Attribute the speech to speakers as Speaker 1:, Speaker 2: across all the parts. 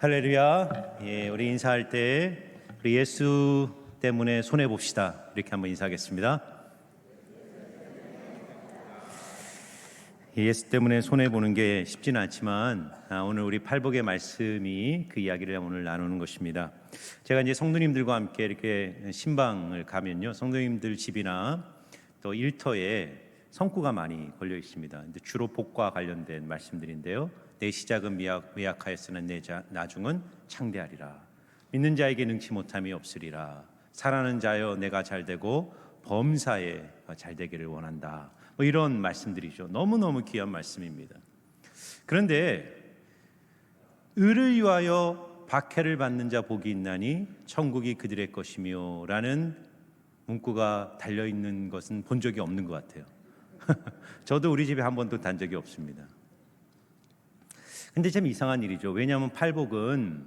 Speaker 1: 할렐루야. 우리 인사할 때 우리 예수 때문에 손해 봅시다. 이렇게 한번 인사하겠습니다. 예수 때문에 손해 보는 게 쉽지는 않지만 오늘 우리 팔복의 말씀이 그 이야기를 오늘 나누는 것입니다. 제가 이제 성도님들과 함께 이렇게 신방을 가면요, 성도님들 집이나 또 일터에 성구가 많이 걸려 있습니다. 주로 복과 관련된 말씀들인데요. 내 시작은 미약하였으나 내 나중은 창대하리라. 믿는 자에게 능치 못함이 없으리라. 사랑하는 자여 내가 잘되고 범사에 잘되기를 원한다. 이런 말씀들이죠. 너무너무 귀한 말씀입니다. 그런데 의를 위하여 박해를 받는 자 복이 있나니 천국이 그들의 것이며 라는 문구가 달려있는 것은 본 적이 없는 것 같아요. 저도 우리 집에 한 번도 단 적이 없습니다. 근데 참 이상한 일이죠. 왜냐하면 팔복은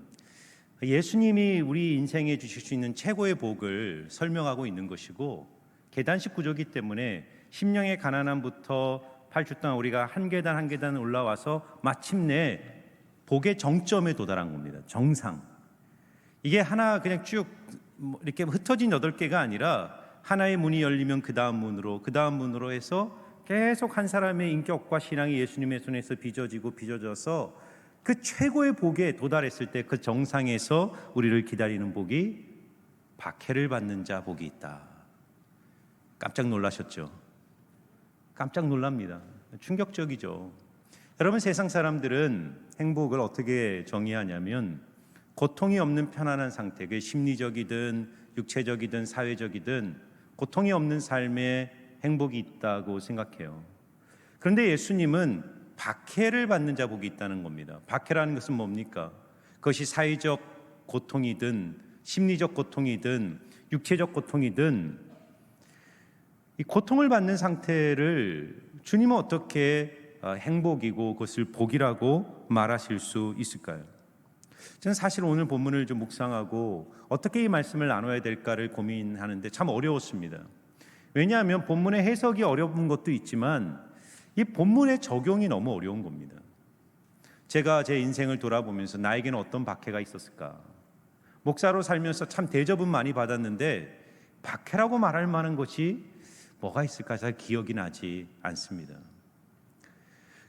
Speaker 1: 예수님이 우리 인생에 주실 수 있는 최고의 복을 설명하고 있는 것이고, 계단식 구조이기 때문에 심령의 가난함부터 8주 동안 우리가 한 계단 한 계단 올라와서 마침내 복의 정점에 도달한 겁니다. 정상. 이게 하나 그냥 쭉 이렇게 흩어진 8개가 아니라 하나의 문이 열리면 그 다음 문으로 해서 계속 한 사람의 인격과 신앙이 예수님의 손에서 빚어져서 그 최고의 복에 도달했을 때 그 정상에서 우리를 기다리는 복이 박해를 받는 자 복이 있다. 깜짝 놀라셨죠? 깜짝 놀랍니다. 충격적이죠. 여러분, 세상 사람들은 행복을 어떻게 정의하냐면 고통이 없는 편안한 상태, 그게 심리적이든 육체적이든 사회적이든 고통이 없는 삶에 행복이 있다고 생각해요. 그런데 예수님은 박해를 받는 자 복이 있다는 겁니다. 박해라는 것은 뭡니까? 그것이 사회적 고통이든 심리적 고통이든 육체적 고통이든 이 고통을 받는 상태를 주님은 어떻게 행복이고 그것을 복이라고 말하실 수 있을까요? 저는 사실 오늘 본문을 좀 묵상하고 어떻게 이 말씀을 나눠야 될까를 고민하는데 참 어려웠습니다. 왜냐하면 본문의 해석이 어려운 것도 있지만 이 본문의 적용이 너무 어려운 겁니다. 제가 제 인생을 돌아보면서 나에게는 어떤 박해가 있었을까? 목사로 살면서 참 대접은 많이 받았는데 박해라고 말할 만한 것이 뭐가 있을까 잘 기억이 나지 않습니다.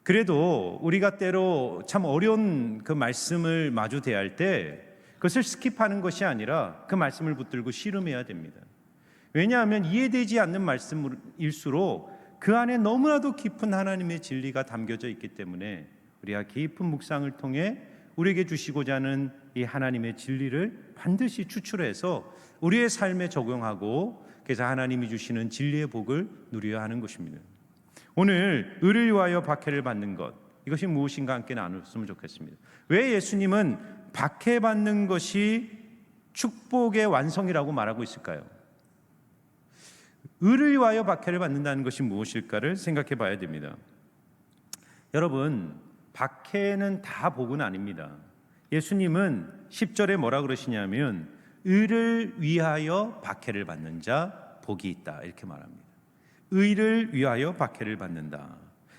Speaker 1: 그래도 우리가 때로 참 어려운 그 말씀을 마주 대할 때 그것을 스킵하는 것이 아니라 그 말씀을 붙들고 씨름해야 됩니다. 왜냐하면 이해되지 않는 말씀일수록 그 안에 너무나도 깊은 하나님의 진리가 담겨져 있기 때문에 우리가 깊은 묵상을 통해 우리에게 주시고자 하는 이 하나님의 진리를 반드시 추출해서 우리의 삶에 적용하고 그래서 하나님이 주시는 진리의 복을 누려야 하는 것입니다. 오늘 의를 위하여 박해를 받는 것, 이것이 무엇인가 함께 나눴으면 좋겠습니다. 왜 예수님은 박해받는 것이 축복의 완성이라고 말하고 있을까요? 의를 위하여 박해를 받는다는 것이 무엇일까를 생각해 봐야 됩니다. 여러분, 박해는 다 복은 아닙니다. 예수님은 10절에 뭐라 그러시냐면 의를 위하여 박해를 받는 자 복이 있다 이렇게 말합니다. 의를 위하여 박해를 받는다.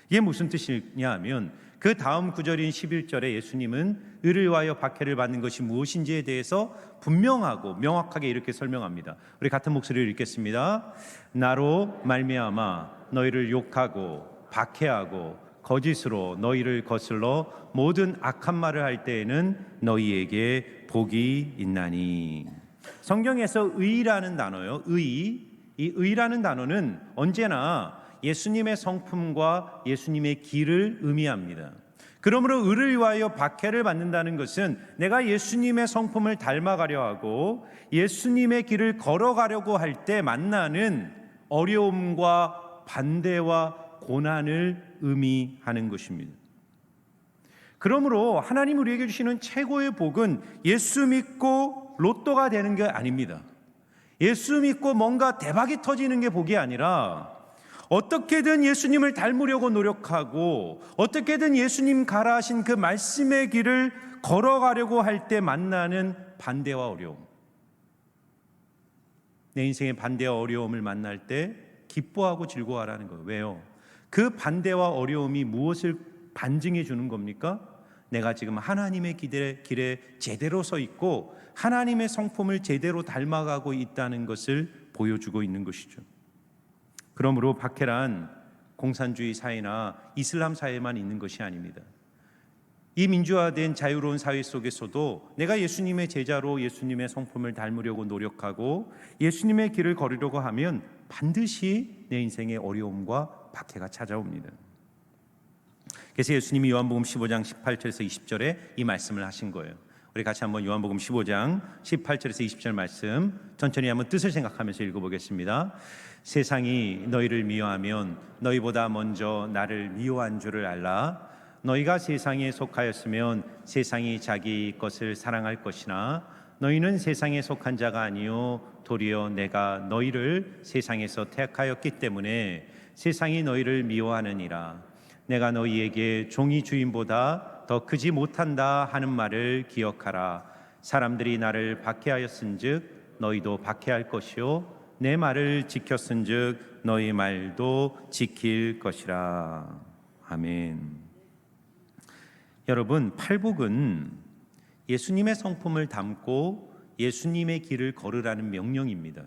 Speaker 1: 이게 무슨 뜻이냐 하면 그 다음 구절인 11절에 예수님은 의를 위하여 박해를 받는 것이 무엇인지에 대해서 분명하고 명확하게 이렇게 설명합니다. 우리 같은 목소리를 읽겠습니다. 나로 말미암아 너희를 욕하고 박해하고 거짓으로 너희를 거슬러 모든 악한 말을 할 때에는 너희에게 복이 있나니. 성경에서 의라는 단어요. 이 의라는 단어는 언제나 예수님의 성품과 예수님의 길을 의미합니다. 그러므로 의를 위하여 박해를 받는다는 것은 내가 예수님의 성품을 닮아가려 하고 예수님의 길을 걸어가려고 할 때 만나는 어려움과 반대와 고난을 의미하는 것입니다. 그러므로 하나님 우리에게 주시는 최고의 복은 예수 믿고 로또가 되는 게 아닙니다. 예수 믿고 뭔가 대박이 터지는 게 복이 아니라 어떻게든 예수님을 닮으려고 노력하고 어떻게든 예수님 가라 하신 그 말씀의 길을 걸어가려고 할 때 만나는 반대와 어려움. 내 인생의 반대와 어려움을 만날 때 기뻐하고 즐거워하라는 거예요. 왜요? 그 반대와 어려움이 무엇을 반증해 주는 겁니까? 내가 지금 하나님의 길에 제대로 서 있고 하나님의 성품을 제대로 닮아가고 있다는 것을 보여주고 있는 것이죠. 그러므로 박해란 공산주의 사회나 이슬람 사회만 있는 것이 아닙니다. 이 민주화된 자유로운 사회 속에서도 내가 예수님의 제자로 예수님의 성품을 닮으려고 노력하고 예수님의 길을 걸으려고 하면 반드시 내 인생에 어려움과 박해가 찾아옵니다. 그래서 예수님이 요한복음 15장 18절에서 20절에 이 말씀을 하신 거예요. 우리 같이 한번 요한복음 15장 18절에서 20절 말씀 천천히 한번 뜻을 생각하면서 읽어보겠습니다. 세상이 너희를 미워하면 너희보다 먼저 나를 미워한 줄을 알라. 너희가 세상에 속하였으면 세상이 자기 것을 사랑할 것이나 너희는 세상에 속한 자가 아니요 도리어 내가 너희를 세상에서 택하였기 때문에 세상이 너희를 미워하느니라. 내가 너희에게 종이 주인보다 더 크지 못한다 하는 말을 기억하라. 사람들이 나를 박해하였은즉 너희도 박해할 것이요 내 말을 지켰은즉 너희 말도 지킬 것이라. 아멘. 여러분, 팔복은 예수님의 성품을 담고 예수님의 길을 걸으라는 명령입니다.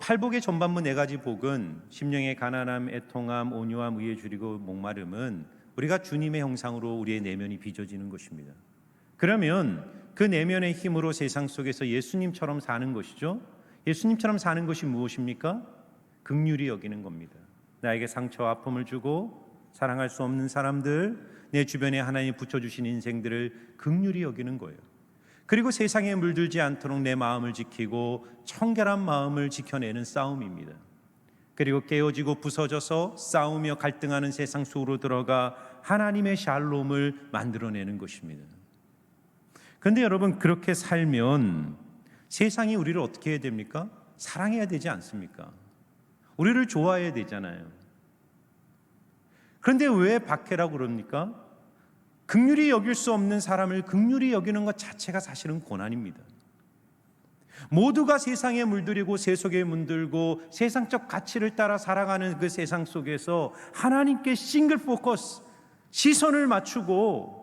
Speaker 1: 팔복의 전반부 4가지 복은 심령의 가난함, 애통함, 온유함, 의에 줄이고 목마름은 우리가 주님의 형상으로 우리의 내면이 빚어지는 것입니다. 그러면 그 내면의 힘으로 세상 속에서 예수님처럼 사는 것이죠. 예수님처럼 사는 것이 무엇입니까? 긍휼히 여기는 겁니다. 나에게 상처와 아픔을 주고 사랑할 수 없는 사람들, 내 주변에 하나님이 붙여주신 인생들을 긍휼히 여기는 거예요. 그리고 세상에 물들지 않도록 내 마음을 지키고 청결한 마음을 지켜내는 싸움입니다. 그리고 깨어지고 부서져서 싸우며 갈등하는 세상 속으로 들어가 하나님의 샬롬을 만들어내는 것입니다. 그런데 여러분, 그렇게 살면 세상이 우리를 어떻게 해야 됩니까? 사랑해야 되지 않습니까? 우리를 좋아해야 되잖아요. 그런데 왜 박해라고 그럽니까? 긍휼히 여길 수 없는 사람을 긍휼히 여기는 것 자체가 사실은 고난입니다. 모두가 세상에 물들이고 세속에 물들고 세상적 가치를 따라 살아가는 그 세상 속에서 하나님께 싱글 포커스, 시선을 맞추고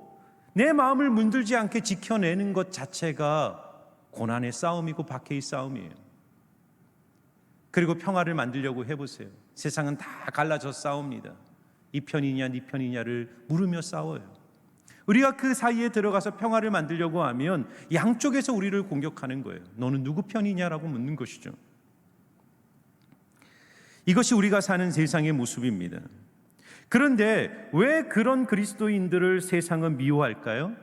Speaker 1: 내 마음을 물들지 않게 지켜내는 것 자체가 고난의 싸움이고 박해의 싸움이에요. 그리고 평화를 만들려고 해보세요. 세상은 다 갈라져 싸웁니다. 이 편이냐 네 편이냐를 물으며 싸워요. 우리가 그 사이에 들어가서 평화를 만들려고 하면 양쪽에서 우리를 공격하는 거예요. 너는 누구 편이냐라고 묻는 것이죠. 이것이 우리가 사는 세상의 모습입니다. 그런데 왜 그런 그리스도인들을 세상은 미워할까요?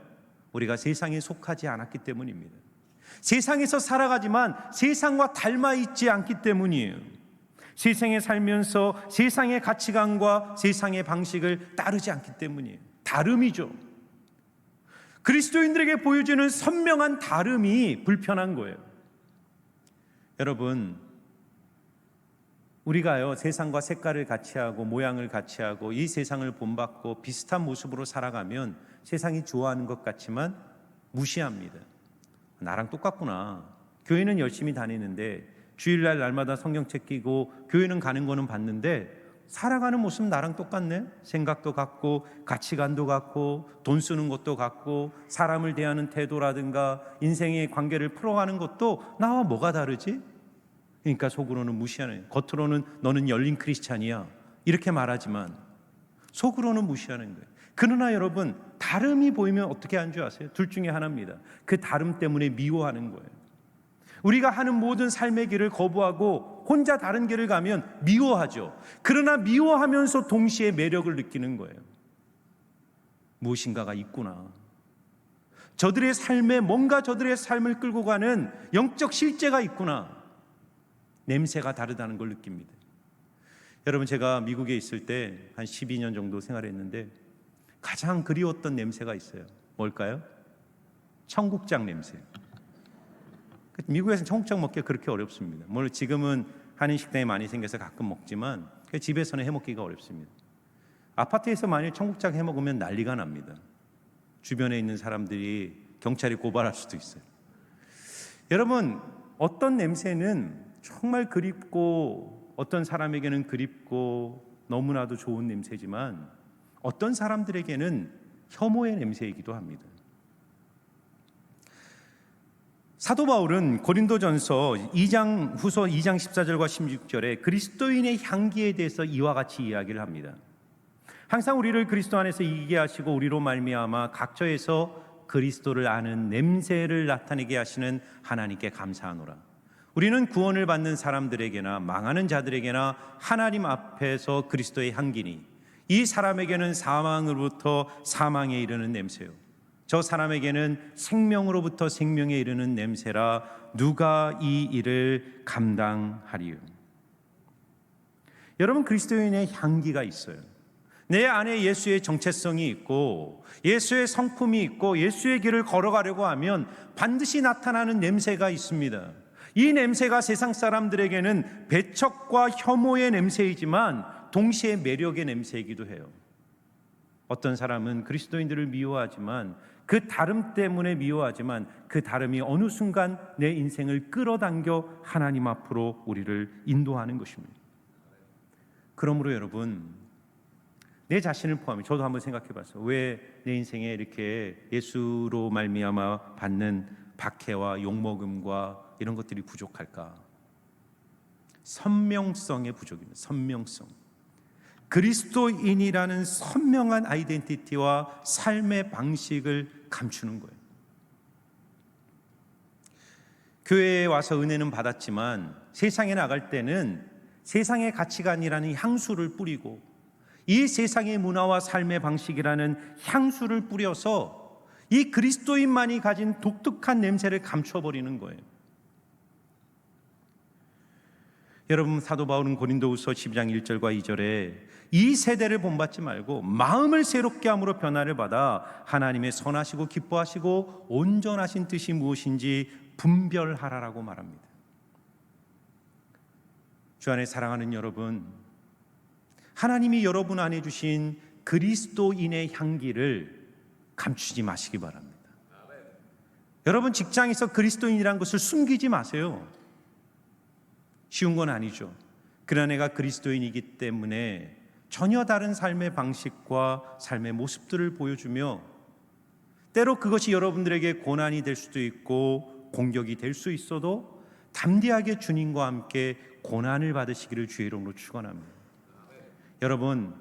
Speaker 1: 우리가 세상에 속하지 않았기 때문입니다. 세상에서 살아가지만 세상과 닮아 있지 않기 때문이에요. 세상에 살면서 세상의 가치관과 세상의 방식을 따르지 않기 때문이에요. 다름이죠. 그리스도인들에게 보여주는 선명한 다름이 불편한 거예요. 여러분, 우리가요 세상과 색깔을 같이 하고 모양을 같이 하고 이 세상을 본받고 비슷한 모습으로 살아가면 세상이 좋아하는 것 같지만 무시합니다. 나랑 똑같구나. 교회는 열심히 다니는데 주일날 날마다 성경책 끼고 교회는 가는 거는 봤는데 살아가는 모습 나랑 똑같네. 생각도 같고 가치관도 같고 돈 쓰는 것도 같고 사람을 대하는 태도라든가 인생의 관계를 풀어가는 것도 나와 뭐가 다르지? 그러니까 속으로는 무시하는, 겉으로는 너는 열린 크리스찬이야 이렇게 말하지만 속으로는 무시하는 거예요. 그러나 여러분, 다름이 보이면 어떻게 하는 줄 아세요? 둘 중에 하나입니다. 그 다름 때문에 미워하는 거예요. 우리가 하는 모든 삶의 길을 거부하고 혼자 다른 길을 가면 미워하죠. 그러나 미워하면서 동시에 매력을 느끼는 거예요. 무엇인가가 있구나. 저들의 삶에 뭔가 저들의 삶을 끌고 가는 영적 실제가 있구나. 냄새가 다르다는 걸 느낍니다. 여러분, 제가 미국에 있을 때 한 12년 정도 생활했는데 가장 그리웠던 냄새가 있어요. 뭘까요? 청국장 냄새. 미국에서는 청국장 먹기가 그렇게 어렵습니다. 물론 지금은 한인 식당이 많이 생겨서 가끔 먹지만 집에서는 해먹기가 어렵습니다. 아파트에서 만일 청국장 해먹으면 난리가 납니다. 주변에 있는 사람들이 경찰이 고발할 수도 있어요. 여러분, 어떤 냄새는 정말 그립고 어떤 사람에게는 그립고 너무나도 좋은 냄새지만 어떤 사람들에게는 혐오의 냄새이기도 합니다. 사도 바울은 고린도전서 2장 후서 2장 14절과 16절에 그리스도인의 향기에 대해서 이와 같이 이야기를 합니다. 항상 우리를 그리스도 안에서 이기게 하시고 우리로 말미암아 각처에서 그리스도를 아는 냄새를 나타내게 하시는 하나님께 감사하노라. 우리는 구원을 받는 사람들에게나 망하는 자들에게나 하나님 앞에서 그리스도의 향기니 이 사람에게는 사망으로부터 사망에 이르는 냄새요 저 사람에게는 생명으로부터 생명에 이르는 냄새라. 누가 이 일을 감당하리요? 여러분, 그리스도인의 향기가 있어요. 내 안에 예수의 정체성이 있고 예수의 성품이 있고 예수의 길을 걸어가려고 하면 반드시 나타나는 냄새가 있습니다. 이 냄새가 세상 사람들에게는 배척과 혐오의 냄새이지만 동시에 매력의 냄새이기도 해요. 어떤 사람은 그리스도인들을 미워하지만 그 다름 때문에 미워하지만 그 다름이 어느 순간 내 인생을 끌어당겨 하나님 앞으로 우리를 인도하는 것입니다. 그러므로 여러분, 내 자신을 포함해 저도 한번 생각해 봤어요. 왜 내 인생에 이렇게 예수로 말미암아 받는 박해와 욕먹음과 이런 것들이 부족할까? 선명성의 부족입니다. 선명성. 그리스도인이라는 선명한 아이덴티티와 삶의 방식을 감추는 거예요. 교회에 와서 은혜는 받았지만 세상에 나갈 때는 세상의 가치관이라는 향수를 뿌리고 이 세상의 문화와 삶의 방식이라는 향수를 뿌려서 이 그리스도인만이 가진 독특한 냄새를 감춰버리는 거예요. 여러분, 사도 바울은 고린도후서 12장 1절과 2절에 이 세대를 본받지 말고 마음을 새롭게 함으로 변화를 받아 하나님의 선하시고 기뻐하시고 온전하신 뜻이 무엇인지 분별하라라고 말합니다. 주 안에 사랑하는 여러분, 하나님이 여러분 안에 주신 그리스도인의 향기를 감추지 마시기 바랍니다. 여러분, 직장에서 그리스도인이라는 것을 숨기지 마세요. 쉬운 건 아니죠. 그러나 내가 그리스도인이기 때문에 전혀 다른 삶의 방식과 삶의 모습들을 보여주며 때로 그것이 여러분들에게 고난이 될 수도 있고 공격이 될 수 있어도 담대하게 주님과 함께 고난을 받으시기를 주의 이름으로 축원합니다. 여러분,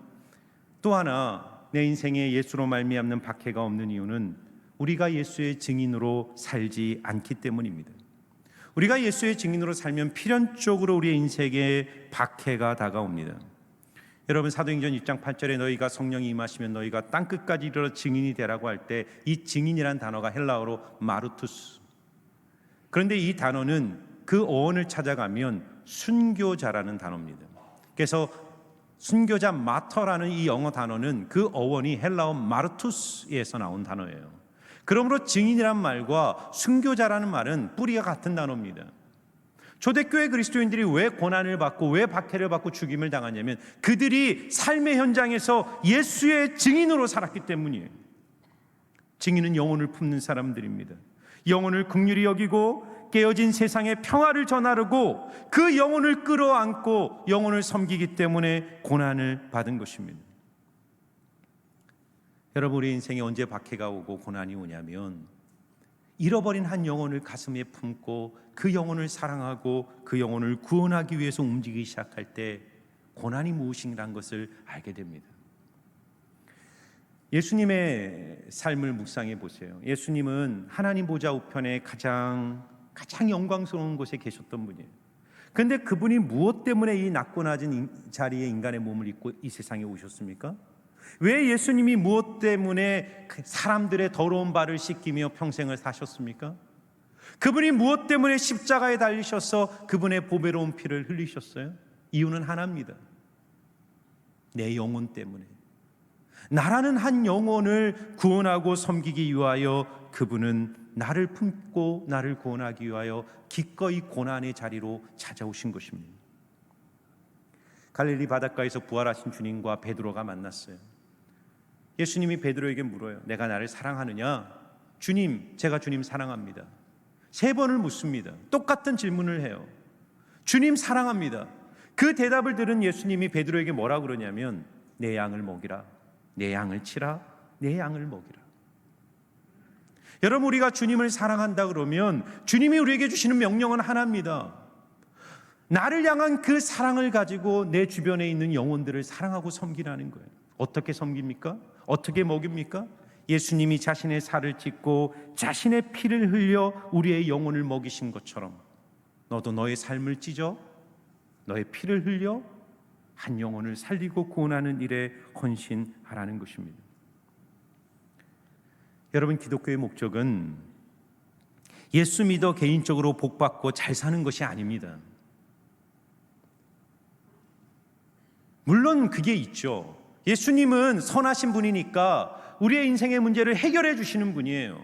Speaker 1: 또 하나 내 인생에 예수로 말미암는 박해가 없는 이유는 우리가 예수의 증인으로 살지 않기 때문입니다. 우리가 예수의 증인으로 살면 필연적으로 우리의 인생에 박해가 다가옵니다. 여러분, 사도행전 6장 8절에 너희가 성령이 임하시면 너희가 땅끝까지 이르러 증인이 되라고 할 때 이 증인이란 단어가 헬라어로 마르투스. 그런데 이 단어는 그 어원을 찾아가면 순교자라는 단어입니다. 그래서 순교자 마터라는 이 영어 단어는 그 어원이 헬라어 마르투스에서 나온 단어예요. 그러므로 증인이란 말과 순교자라는 말은 뿌리가 같은 단어입니다. 초대교회 그리스도인들이 왜 고난을 받고 왜 박해를 받고 죽임을 당하냐면 그들이 삶의 현장에서 예수의 증인으로 살았기 때문이에요. 증인은 영혼을 품는 사람들입니다. 영혼을 긍휼히 여기고 깨어진 세상에 평화를 전하려고 그 영혼을 끌어안고 영혼을 섬기기 때문에 고난을 받은 것입니다. 여러분, 우리 인생에 언제 박해가 오고 고난이 오냐면 잃어버린 한 영혼을 가슴에 품고 그 영혼을 사랑하고 그 영혼을 구원하기 위해서 움직이기 시작할 때 고난이 무엇인가라는 것을 알게 됩니다. 예수님의 삶을 묵상해 보세요. 예수님은 하나님 보좌 우편에 가장 영광스러운 곳에 계셨던 분이에요. 그런데 그분이 무엇 때문에 이 낮고 낮은 자리에 인간의 몸을 입고 이 세상에 오셨습니까? 왜 예수님이 무엇 때문에 사람들의 더러운 발을 씻기며 평생을 사셨습니까? 그분이 무엇 때문에 십자가에 달리셔서 그분의 보배로운 피를 흘리셨어요? 이유는 하나입니다. 내 영혼 때문에. 나라는 한 영혼을 구원하고 섬기기 위하여 그분은 나를 품고 나를 구원하기 위하여 기꺼이 고난의 자리로 찾아오신 것입니다. 갈릴리 바닷가에서 부활하신 주님과 베드로가 만났어요. 예수님이 베드로에게 물어요. 내가 나를 사랑하느냐? 주님, 제가 주님 사랑합니다. 3번을 묻습니다. 똑같은 질문을 해요. 주님 사랑합니다. 그 대답을 들은 예수님이 베드로에게 뭐라고 그러냐면 내 양을 먹이라, 내 양을 치라, 내 양을 먹이라. 여러분, 우리가 주님을 사랑한다 그러면 주님이 우리에게 주시는 명령은 하나입니다. 나를 향한 그 사랑을 가지고 내 주변에 있는 영혼들을 사랑하고 섬기라는 거예요. 어떻게 섬깁니까? 어떻게 먹입니까? 예수님이 자신의 살을 찢고 자신의 피를 흘려 우리의 영혼을 먹이신 것처럼 너도 너의 삶을 찢어 너의 피를 흘려 한 영혼을 살리고 구원하는 일에 헌신하라는 것입니다. 여러분, 기독교의 목적은 예수 믿어 개인적으로 복받고 잘 사는 것이 아닙니다. 물론 그게 있죠. 예수님은 선하신 분이니까 우리의 인생의 문제를 해결해 주시는 분이에요.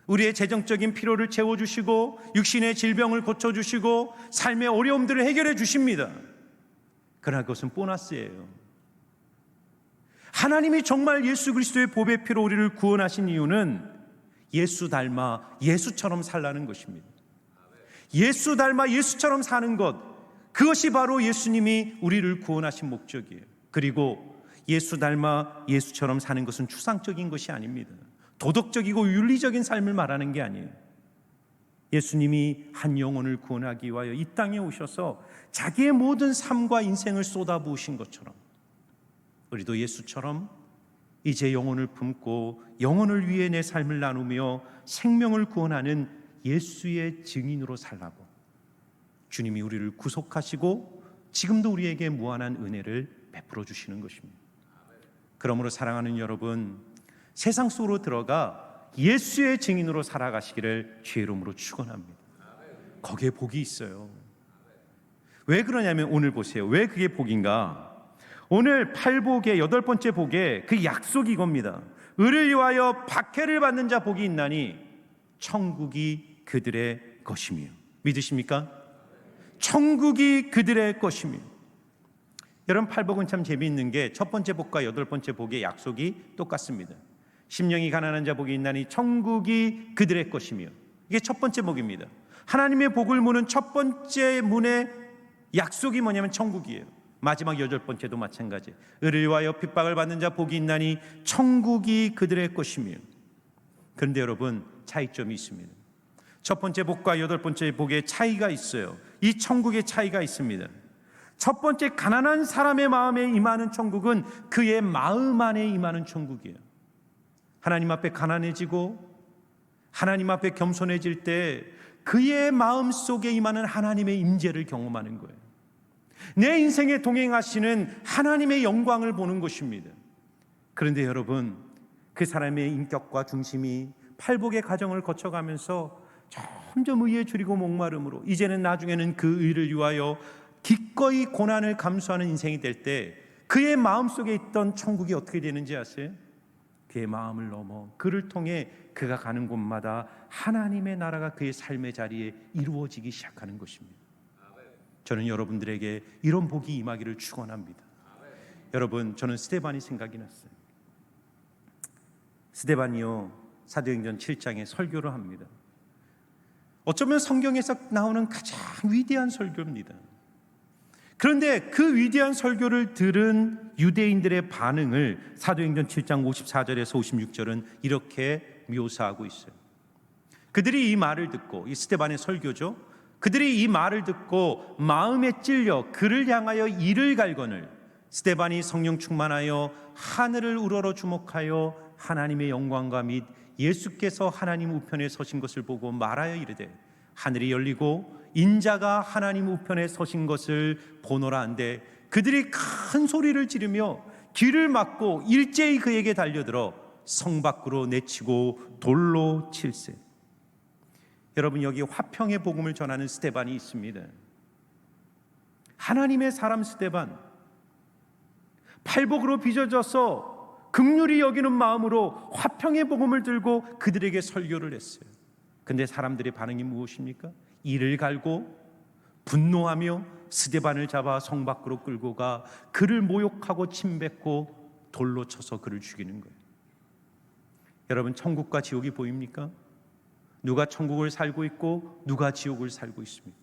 Speaker 1: 우리의 재정적인 필요를 채워주시고 육신의 질병을 고쳐주시고 삶의 어려움들을 해결해 주십니다. 그러나 그것은 보너스예요. 하나님이 정말 예수 그리스도의 보배 피로 우리를 구원하신 이유는 예수 닮아 예수처럼 살라는 것입니다. 예수 닮아 예수처럼 사는 것, 그것이 바로 예수님이 우리를 구원하신 목적이에요. 그리고 예수 닮아 예수처럼 사는 것은 추상적인 것이 아닙니다. 도덕적이고 윤리적인 삶을 말하는 게 아니에요. 예수님이 한 영혼을 구원하기 위하여 이 땅에 오셔서 자기의 모든 삶과 인생을 쏟아부으신 것처럼 우리도 예수처럼 이제 영혼을 품고 영혼을 위해 내 삶을 나누며 생명을 구원하는 예수의 증인으로 살라고 주님이 우리를 구속하시고 지금도 우리에게 무한한 은혜를 베풀어 주시는 것입니다. 그러므로 사랑하는 여러분, 세상 속으로 들어가 예수의 증인으로 살아가시기를 주의 이름으로 축원합니다. 거기에 복이 있어요. 왜 그러냐면 오늘 보세요. 왜 그게 복인가? 오늘 팔복의 8번째 복에 그 약속이 이겁니다. 의를 위하여 박해를 받는 자 복이 있나니 천국이 그들의 것이며. 믿으십니까? 천국이 그들의 것이며. 여러분, 팔복은 참 재미있는 게 첫 번째 복과 8번째 복의 약속이 똑같습니다. 심령이 가난한 자 복이 있나니 천국이 그들의 것이며. 이게 첫 번째 복입니다. 하나님의 복을 무는 첫 번째 문의 약속이 뭐냐면 천국이에요. 마지막 8번째도 마찬가지. 의를 위하여 핍박을 받는 자 복이 있나니 천국이 그들의 것이며. 그런데 여러분, 차이점이 있습니다. 첫 번째 복과 8번째 복의 차이가 있어요. 이 천국의 차이가 있습니다. 첫 번째, 가난한 사람의 마음에 임하는 천국은 그의 마음 안에 임하는 천국이에요. 하나님 앞에 가난해지고 하나님 앞에 겸손해질 때 그의 마음 속에 임하는 하나님의 임재를 경험하는 거예요. 내 인생에 동행하시는 하나님의 영광을 보는 것입니다. 그런데 여러분, 그 사람의 인격과 중심이 팔복의 과정을 거쳐가면서 점점 의에 줄이고 목마름으로 이제는 나중에는 그 의를 위하여 기꺼이 고난을 감수하는 인생이 될 때 그의 마음속에 있던 천국이 어떻게 되는지 아세요? 그의 마음을 넘어 그를 통해 그가 가는 곳마다 하나님의 나라가 그의 삶의 자리에 이루어지기 시작하는 것입니다. 저는 여러분들에게 이런 복이 임하기를 축원합니다. 여러분, 저는 스데반이 생각이 났어요. 스데반이요, 사도행전 7장에 설교를 합니다. 어쩌면 성경에서 나오는 가장 위대한 설교입니다. 그런데 그 위대한 설교를 들은 유대인들의 반응을 사도행전 7장 54절에서 56절은 이렇게 묘사하고 있어요. 그들이 이 말을 듣고, 이 스데반의 설교죠, 그들이 이 말을 듣고 마음에 찔려 그를 향하여 이를 갈거늘 스데반이 성령 충만하여 하늘을 우러러 주목하여 하나님의 영광과 및 예수께서 하나님 우편에 서신 것을 보고 말하여 이르되 하늘이 열리고 인자가 하나님 우편에 서신 것을 보노라 한데 그들이 큰 소리를 지르며 귀를 막고 일제히 그에게 달려들어 성 밖으로 내치고 돌로 칠세. 여러분, 여기 화평의 복음을 전하는 스데반이 있습니다. 하나님의 사람 스데반, 팔복으로 빚어져서 긍휼히 여기는 마음으로 화평의 복음을 들고 그들에게 설교를 했어요. 근데 사람들의 반응이 무엇입니까? 이를 갈고 분노하며 스데반을 잡아 성 밖으로 끌고 가 그를 모욕하고 침뱉고 돌로 쳐서 그를 죽이는 거예요. 여러분, 천국과 지옥이 보입니까? 누가 천국을 살고 있고 누가 지옥을 살고 있습니까?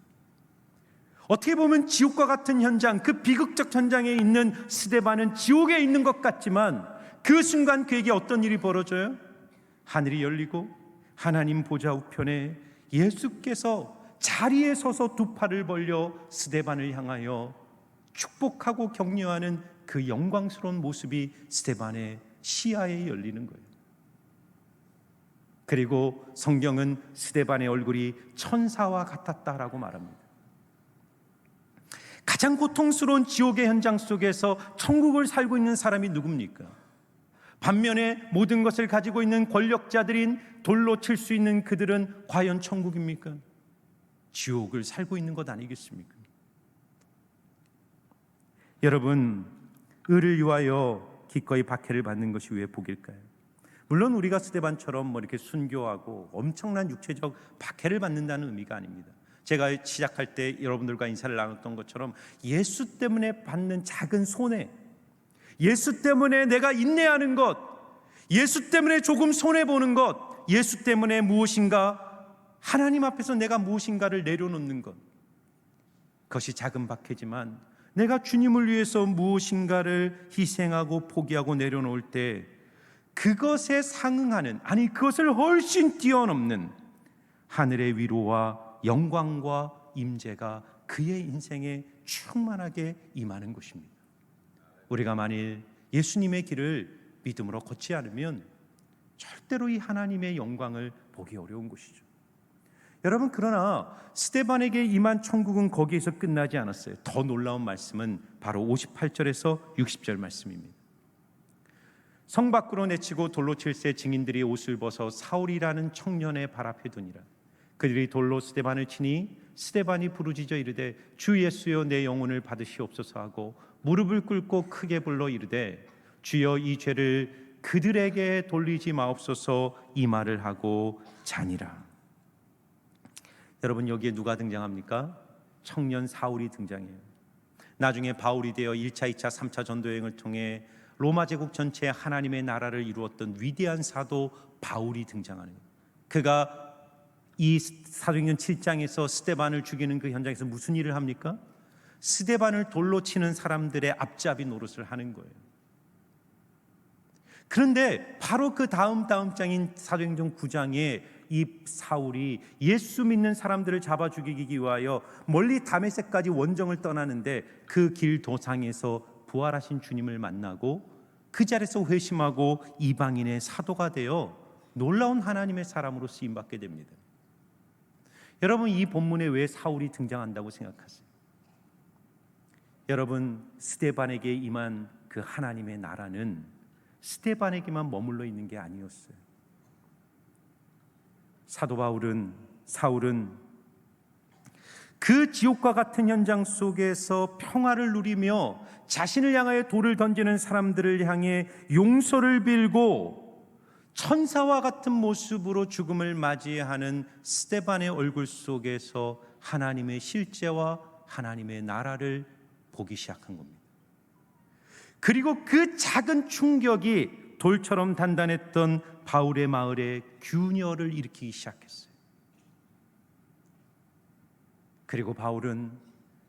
Speaker 1: 어떻게 보면 지옥과 같은 현장, 그 비극적 현장에 있는 스데반은 지옥에 있는 것 같지만 그 순간 그에게 어떤 일이 벌어져요? 하늘이 열리고 하나님 보좌 우편에 예수께서 자리에 서서 두 팔을 벌려 스데반을 향하여 축복하고 격려하는 그 영광스러운 모습이 스데반의 시야에 열리는 거예요. 그리고 성경은 스데반의 얼굴이 천사와 같았다라고 말합니다. 가장 고통스러운 지옥의 현장 속에서 천국을 살고 있는 사람이 누굽니까? 반면에 모든 것을 가지고 있는 권력자들인 돌로 칠 수 있는 그들은 과연 천국입니까? 지옥을 살고 있는 것 아니겠습니까? 여러분, 의를 위하여 기꺼이 박해를 받는 것이 왜 복일까요? 물론 우리가 스데반처럼 이렇게 순교하고 엄청난 육체적 박해를 받는다는 의미가 아닙니다. 제가 시작할 때 여러분들과 인사를 나눴던 것처럼 예수 때문에 받는 작은 손해, 예수 때문에 내가 인내하는 것, 예수 때문에 조금 손해보는 것, 예수 때문에 무엇인가 하나님 앞에서 내가 무엇인가를 내려놓는 것, 그것이 작은 박해지만 내가 주님을 위해서 무엇인가를 희생하고 포기하고 내려놓을 때 그것에 상응하는, 아니 그것을 훨씬 뛰어넘는 하늘의 위로와 영광과 임재가 그의 인생에 충만하게 임하는 것입니다. 우리가 만일 예수님의 길을 믿음으로 걷지 않으면 절대로 이 하나님의 영광을 보기 어려운 것이죠. 여러분, 그러나 스데반에게 임한 천국은 거기에서 끝나지 않았어요. 더 놀라운 말씀은 바로 58절에서 60절 말씀입니다. 성 밖으로 내치고 돌로 칠세 증인들이 옷을 벗어 사울이라는 청년의 발 앞에 두니라. 그들이 돌로 스데반을 치니 스데반이 부르짖어 이르되 주 예수여 내 영혼을 받으시옵소서 하고 무릎을 꿇고 크게 불러 이르되 주여 이 죄를 그들에게 돌리지 마옵소서 이 말을 하고 자니라. 여러분, 여기에 누가 등장합니까? 청년 사울이 등장해요. 나중에 바울이 되어 1차, 2차, 3차 전도여행을 통해 로마 제국 전체에 하나님의 나라를 이루었던 위대한 사도 바울이 등장하는 거예요. 그가 이 사도행전 7장에서 스데반을 죽이는 그 현장에서 무슨 일을 합니까? 스데반을 돌로 치는 사람들의 앞잡이 노릇을 하는 거예요. 그런데 바로 그 다음 장인 사도행전 9장에 이 사울이 예수 믿는 사람들을 잡아 죽이기 위하여 멀리 다메섹까지 원정을 떠나는데 그 길 도상에서 부활하신 주님을 만나고 그 자리에서 회심하고 이방인의 사도가 되어 놀라운 하나님의 사람으로 쓰임받게 됩니다. 여러분, 이 본문에 왜 사울이 등장한다고 생각하세요? 여러분, 스데반에게 임한 그 하나님의 나라는 스데반에게만 머물러 있는 게 아니었어요. 사도 사울은 그 지옥과 같은 현장 속에서 평화를 누리며 자신을 향하여 돌을 던지는 사람들을 향해 용서를 빌고 천사와 같은 모습으로 죽음을 맞이하는 스데반의 얼굴 속에서 하나님의 실제와 하나님의 나라를 보기 시작한 겁니다. 그리고 그 작은 충격이 돌처럼 단단했던 바울의 마을에 균열을 일으키기 시작했어요. 그리고 바울은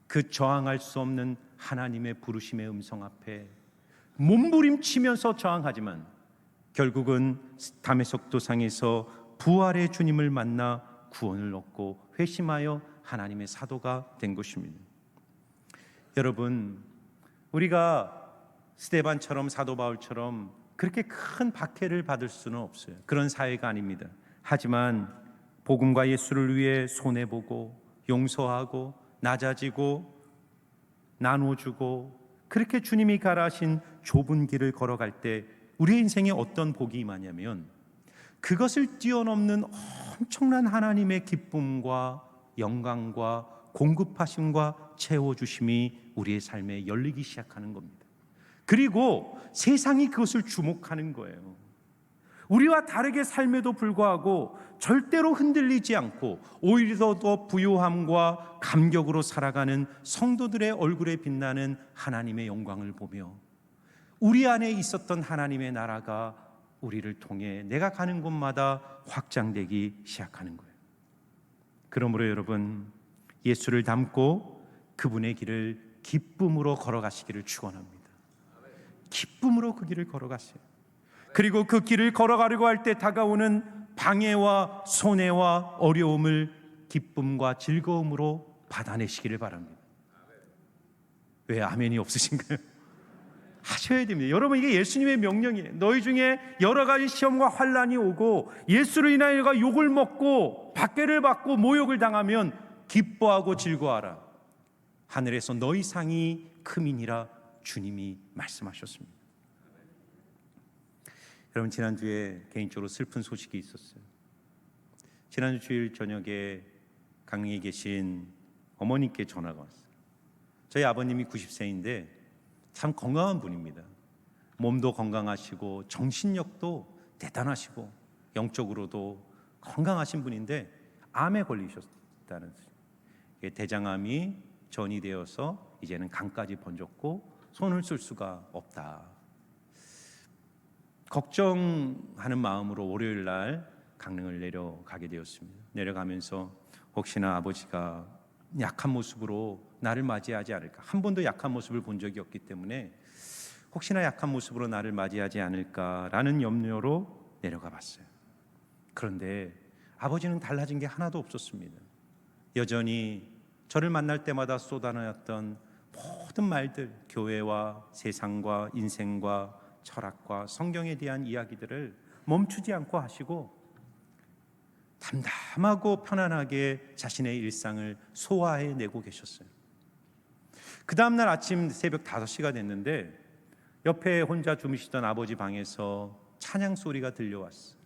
Speaker 1: 그 저항할 수 없는 하나님의 부르심의 음성 앞에 몸부림치면서 저항하지만 결국은 다메섹 도상에서 부활의 주님을 만나 구원을 얻고 회심하여 하나님의 사도가 된 것입니다. 여러분, 우리가 스데반처럼 사도 바울처럼 그렇게 큰 박해를 받을 수는 없어요. 그런 사회가 아닙니다. 하지만 복음과 예수를 위해 손해보고 용서하고 낮아지고 나눠주고 그렇게 주님이 가라하신 좁은 길을 걸어갈 때 우리 인생에 어떤 복이 임하냐면 그것을 뛰어넘는 엄청난 하나님의 기쁨과 영광과 공급하심과 채워주심이 우리의 삶에 열리기 시작하는 겁니다. 그리고 세상이 그것을 주목하는 거예요. 우리와 다르게 삶에도 불구하고 절대로 흔들리지 않고 오히려 더 부요함과 감격으로 살아가는 성도들의 얼굴에 빛나는 하나님의 영광을 보며 우리 안에 있었던 하나님의 나라가 우리를 통해 내가 가는 곳마다 확장되기 시작하는 거예요. 그러므로 여러분, 예수를 닮고 그분의 길을 기쁨으로 걸어가시기를 축원합니다. 기쁨으로 그 길을 걸어가세요. 그리고 그 길을 걸어가려고 할 때 다가오는 방해와 손해와 어려움을 기쁨과 즐거움으로 받아내시기를 바랍니다. 왜 아멘이 없으신가요? 하셔야 됩니다. 여러분, 이게 예수님의 명령이에요. 너희 중에 여러 가지 시험과 환난이 오고 예수를 인하여 욕을 먹고 박해를 받고 모욕을 당하면 기뻐하고 즐거워하라. 하늘에서 너희 상이 크민이라 주님이 말씀하셨습니다. 여러분, 지난주에 개인적으로 슬픈 소식이 있었어요. 지난주 주일 저녁에 강릉에 계신 어머님께 전화가 왔어요. 저희 아버님이 90세인데 참 건강한 분입니다. 몸도 건강하시고 정신력도 대단하시고 영적으로도 건강하신 분인데 암에 걸리셨다는 소리. 대장암이 전이 되어서 이제는 간까지 번졌고 손을 쓸 수가 없다. 걱정하는 마음으로 월요일 날 강릉을 내려가게 되었습니다. 내려가면서 혹시나 아버지가 약한 모습으로 나를 맞이하지 않을까, 한 번도 약한 모습을 본 적이 없기 때문에 혹시나 약한 모습으로 나를 맞이하지 않을까라는 염려로 내려가 봤어요. 그런데 아버지는 달라진 게 하나도 없었습니다. 여전히 저를 만날 때마다 쏟아내었던 모든 말들, 교회와 세상과 인생과 철학과 성경에 대한 이야기들을 멈추지 않고 하시고 담담하고 편안하게 자신의 일상을 소화해내고 계셨어요. 그 다음날 아침 새벽 5시가 됐는데 옆에 혼자 주무시던 아버지 방에서 찬양 소리가 들려왔어요.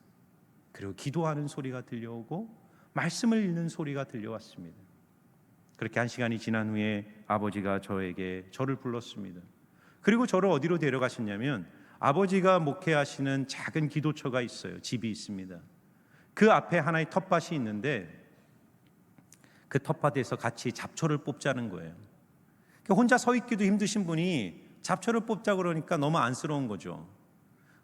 Speaker 1: 그리고 기도하는 소리가 들려오고 말씀을 읽는 소리가 들려왔습니다. 그렇게 1시간이 지난 후에 아버지가 저를 불렀습니다. 그리고 저를 어디로 데려가셨냐면 아버지가 목회하시는 작은 기도처가 있어요. 집이 있습니다. 그 앞에 하나의 텃밭이 있는데 그 텃밭에서 같이 잡초를 뽑자는 거예요. 혼자 서 있기도 힘드신 분이 잡초를 뽑자 그러니까 너무 안쓰러운 거죠.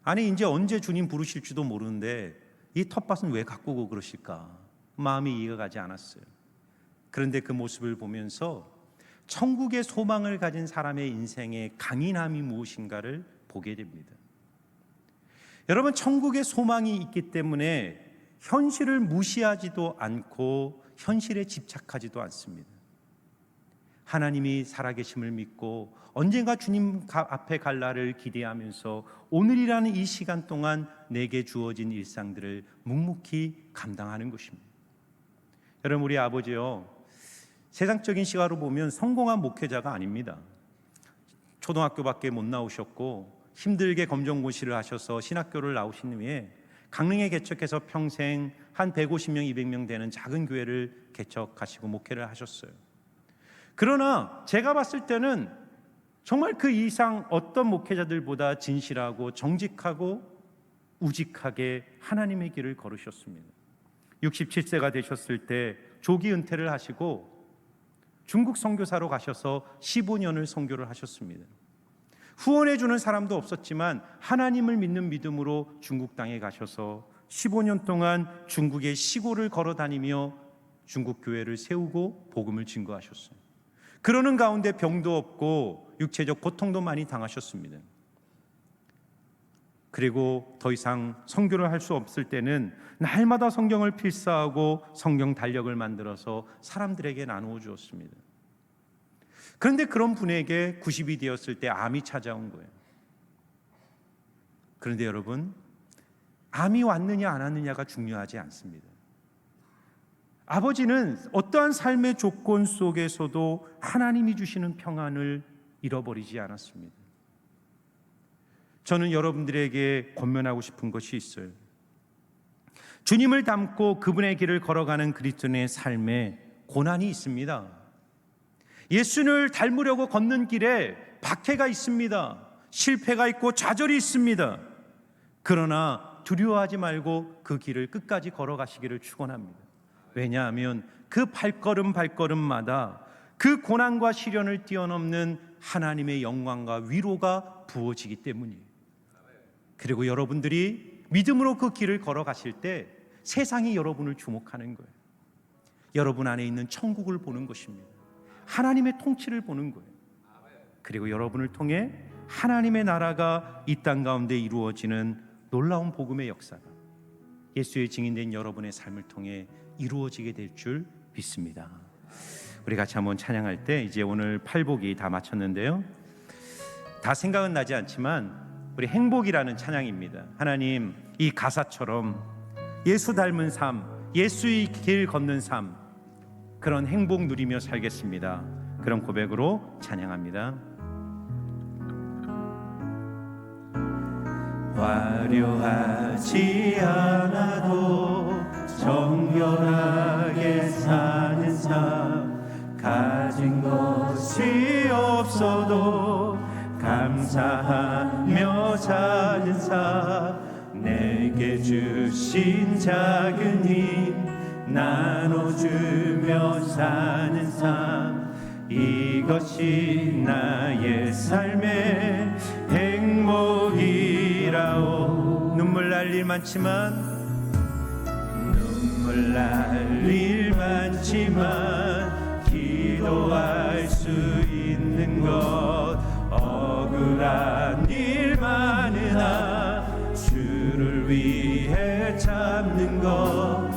Speaker 1: 아니, 이제 언제 주님 부르실지도 모르는데 이 텃밭은 왜 가꾸고 그러실까? 마음이 이해가 가지 않았어요. 그런데 그 모습을 보면서 천국의 소망을 가진 사람의 인생의 강인함이 무엇인가를 보게 됩니다. 여러분, 천국의 소망이 있기 때문에 현실을 무시하지도 않고 현실에 집착하지도 않습니다. 하나님이 살아계심을 믿고 언젠가 주님 앞에 갈 날을 기대하면서 오늘이라는 이 시간 동안 내게 주어진 일상들을 묵묵히 감당하는 것입니다. 여러분, 우리 아버지요, 세상적인 시각으로 보면 성공한 목회자가 아닙니다. 초등학교밖에 못 나오셨고 힘들게 검정고시를 하셔서 신학교를 나오신 후에 강릉에 개척해서 평생 한 150명, 200명 되는 작은 교회를 개척하시고 목회를 하셨어요. 그러나 제가 봤을 때는 정말 그 이상 어떤 목회자들보다 진실하고 정직하고 우직하게 하나님의 길을 걸으셨습니다. 67세가 되셨을 때 조기 은퇴를 하시고 중국 선교사로 가셔서 15년을 선교를 하셨습니다. 후원해 주는 사람도 없었지만 하나님을 믿는 믿음으로 중국 땅에 가셔서 15년 동안 중국의 시골을 걸어 다니며 중국 교회를 세우고 복음을 증거하셨어요. 그러는 가운데 병도 없고 육체적 고통도 많이 당하셨습니다. 그리고 더 이상 선교를 할 수 없을 때는 날마다 성경을 필사하고 성경 달력을 만들어서 사람들에게 나누어 주었습니다. 그런데 그런 분에게 90이 되었을 때 암이 찾아온 거예요. 그런데 여러분, 암이 왔느냐 안 왔느냐가 중요하지 않습니다. 아버지는 어떠한 삶의 조건 속에서도 하나님이 주시는 평안을 잃어버리지 않았습니다. 저는 여러분들에게 권면하고 싶은 것이 있어요. 주님을 닮고 그분의 길을 걸어가는 그리스도인의 삶에 고난이 있습니다. 예수를 닮으려고 걷는 길에 박해가 있습니다. 실패가 있고 좌절이 있습니다. 그러나 두려워하지 말고 그 길을 끝까지 걸어가시기를 축원합니다. 왜냐하면 그 발걸음마다 그 고난과 시련을 뛰어넘는 하나님의 영광과 위로가 부어지기 때문이에요. 그리고 여러분들이 믿음으로 그 길을 걸어가실 때 세상이 여러분을 주목하는 거예요. 여러분 안에 있는 천국을 보는 것입니다. 하나님의 통치를 보는 거예요. 그리고 여러분을 통해 하나님의 나라가 이 땅 가운데 이루어지는 놀라운 복음의 역사가 예수의 증인된 여러분의 삶을 통해 이루어지게 될 줄 믿습니다. 우리 같이 한번 찬양할 때 이제 오늘 팔복이 다 마쳤는데요, 다 생각은 나지 않지만 우리 행복이라는 찬양입니다. 하나님, 이 가사처럼 예수 닮은 삶, 예수의 길 걷는 삶, 그런 행복 누리며 살겠습니다. 그런 고백으로 찬양합니다. 화려하지 않아도 정결하게 사는 삶, 가진 것이 없어도 감사하며 사는 삶, 내게 주신 작은 힘 나눠주며 사는 삶, 이것이 나의 삶의 행복이라오. 눈물 날 일 많지만, 눈물 날 일 많지만 기도할 수 있는 것, 억울한 일 많으나 주를 위해 참는 것,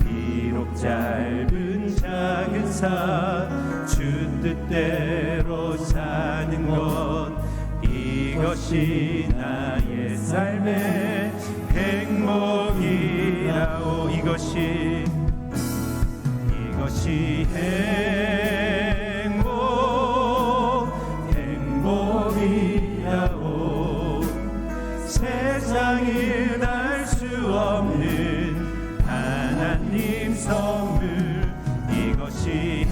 Speaker 1: 비록 짧은 작은 삶 주 뜻대로 사는 것, 이것이 나의 삶의 행복이라오. 이것이 행복이라오. 세상에 날 수 없는 하나님 선물, 이것이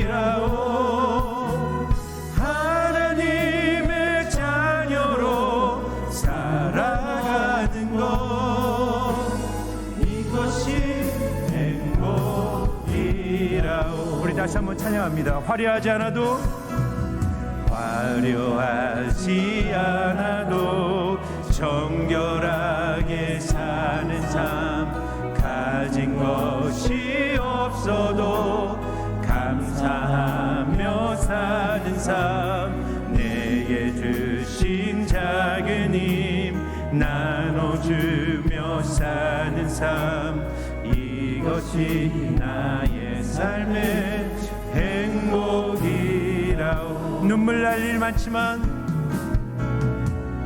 Speaker 1: 행복이라오. 하나님의 자녀로 살아가는 것, 이것이 행복이라오. 우리 다시 한번 찬양합니다. 화려하지 않아도 정결하게 사는 삶, 가진 것이 없어도 감사하며 사는 삶, 내게 주신 작은 힘 나눠주며 사는 삶, 이것이 나의 삶의 행복이라오. 눈물 날 일 많지만,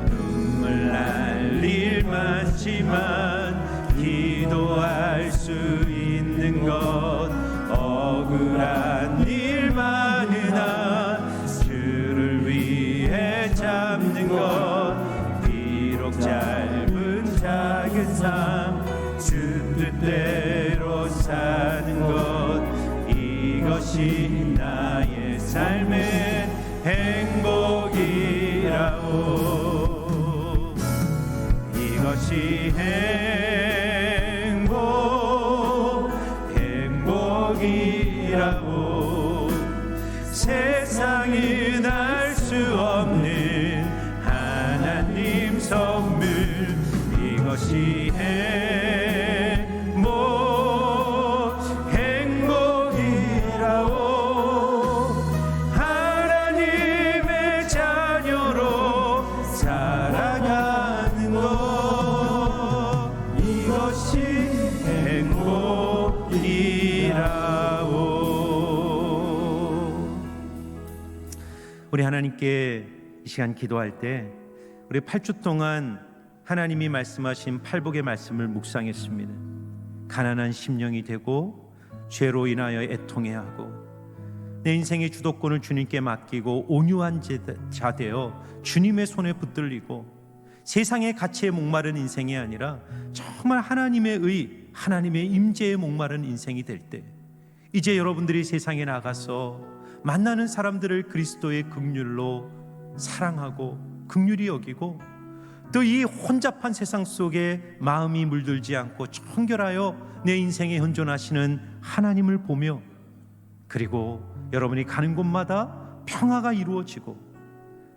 Speaker 1: 눈물 날 일 많지만 기도할 수 있는 것, 억울한 일 많으나 주를 위해 참는 것, 비록 짧은 작은 삶 주 뜻대로 사는 것, 이것이 나의 삶의 행복이라오. 이것이 행복이라오. 세상에 날 수 없는 하나님 선물, 이것이 행복이라오. 하나님의 자녀로 살아가는 것, 이것이 행복이라오. 우리 하나님께 이 시간 기도할 때 우리 8주 동안 하나님이 말씀하신 팔복의 말씀을 묵상했습니다. 가난한 심령이 되고 죄로 인하여 애통해야 하고 내 인생의 주도권을 주님께 맡기고 온유한 자 되어 주님의 손에 붙들리고 세상의 가치에 목마른 인생이 아니라 정말 하나님의 의, 하나님의 임재에 목마른 인생이 될 때, 이제 여러분들이 세상에 나가서 만나는 사람들을 그리스도의 긍휼로 사랑하고 긍휼히 여기고, 또 이 혼잡한 세상 속에 마음이 물들지 않고 청결하여 내 인생에 현존하시는 하나님을 보며, 그리고 여러분이 가는 곳마다 평화가 이루어지고,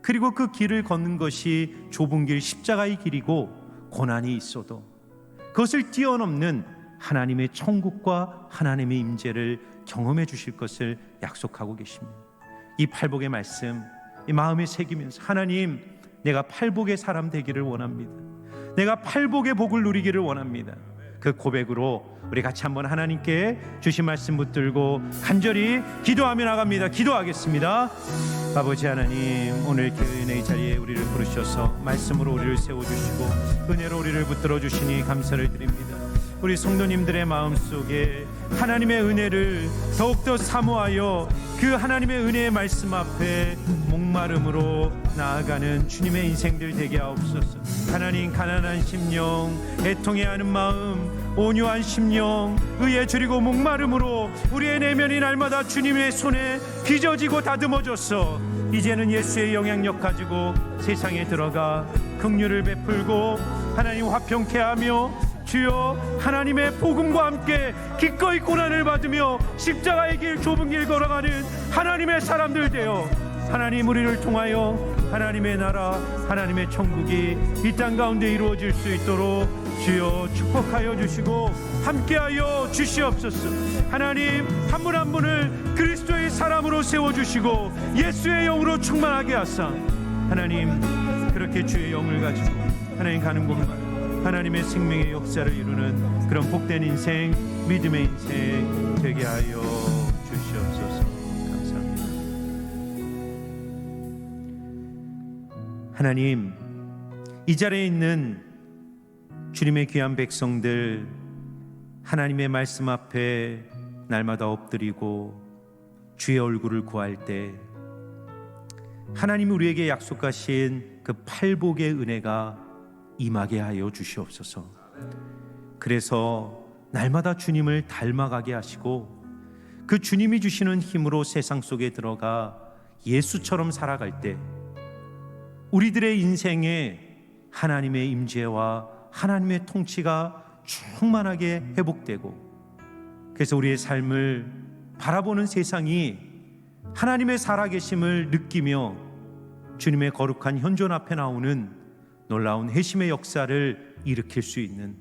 Speaker 1: 그리고 그 길을 걷는 것이 좁은 길 십자가의 길이고 고난이 있어도 그것을 뛰어넘는 하나님의 천국과 하나님의 임재를 경험해 주실 것을 약속하고 계십니다. 이 팔복의 말씀 이 마음에 새기면서 하나님, 내가 팔복의 사람 되기를 원합니다. 내가 팔복의 복을 누리기를 원합니다. 그 고백으로 우리 같이 한번 하나님께 주신 말씀 붙들고 간절히 기도하며 나갑니다. 기도하겠습니다. 아버지 하나님, 오늘 교회의 자리에 우리를 부르셔서 말씀으로 우리를 세워주시고 은혜로 우리를 붙들어 주시니 감사를 드립니다. 우리 성도님들의 마음속에 하나님의 은혜를 더욱더 사모하여 그 하나님의 은혜의 말씀 앞에 목마름으로 나아가는 주님의 인생들 되게 하옵소서. 하나님, 가난한 심령, 애통해야 하는 마음, 온유한 심령, 의에 줄이고 목마름으로 우리의 내면이 날마다 주님의 손에 빚어지고 다듬어졌어. 이제는 예수의 영향력 가지고 세상에 들어가 긍휼을 베풀고 하나님 화평케 하며 주여 하나님의 복음과 함께 기꺼이 고난을 받으며 십자가의 길, 좁은 길 걸어가는 하나님의 사람들 되어 하나님 우리를 통하여 하나님의 나라, 하나님의 천국이 이 땅 가운데 이루어질 수 있도록 주여 축복하여 주시고 함께하여 주시옵소서. 하나님, 한 분 한 분을 그리스도의 사람으로 세워주시고 예수의 영으로 충만하게 하사 하나님, 그렇게 주의 영을 가지고 하나님 가는 곳마다 하나님의 생명의 역사를 이루는 그런 복된 인생, 믿음의 인생 되게 하여 주시옵소서. 감사합니다. 하나님, 이 자리에 있는 주님의 귀한 백성들, 하나님의 말씀 앞에 날마다 엎드리고 주의 얼굴을 구할 때 하나님이 우리에게 약속하신 그 팔복의 은혜가 임하게 하여 주시옵소서. 그래서 날마다 주님을 닮아가게 하시고 그 주님이 주시는 힘으로 세상 속에 들어가 예수처럼 살아갈 때 우리들의 인생에 하나님의 임재와 하나님의 통치가 충만하게 회복되고, 그래서 우리의 삶을 바라보는 세상이 하나님의 살아계심을 느끼며 주님의 거룩한 현존 앞에 나오는 놀라운 회심의 역사를 일으킬 수 있는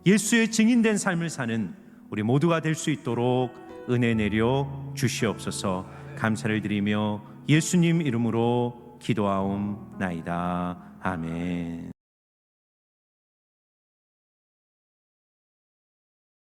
Speaker 1: 예수의 증인된 삶을 사는 우리 모두가 될 수 있도록 은혜 내려 주시옵소서. 감사를 드리며 예수님 이름으로 기도하옵나이다. 아멘.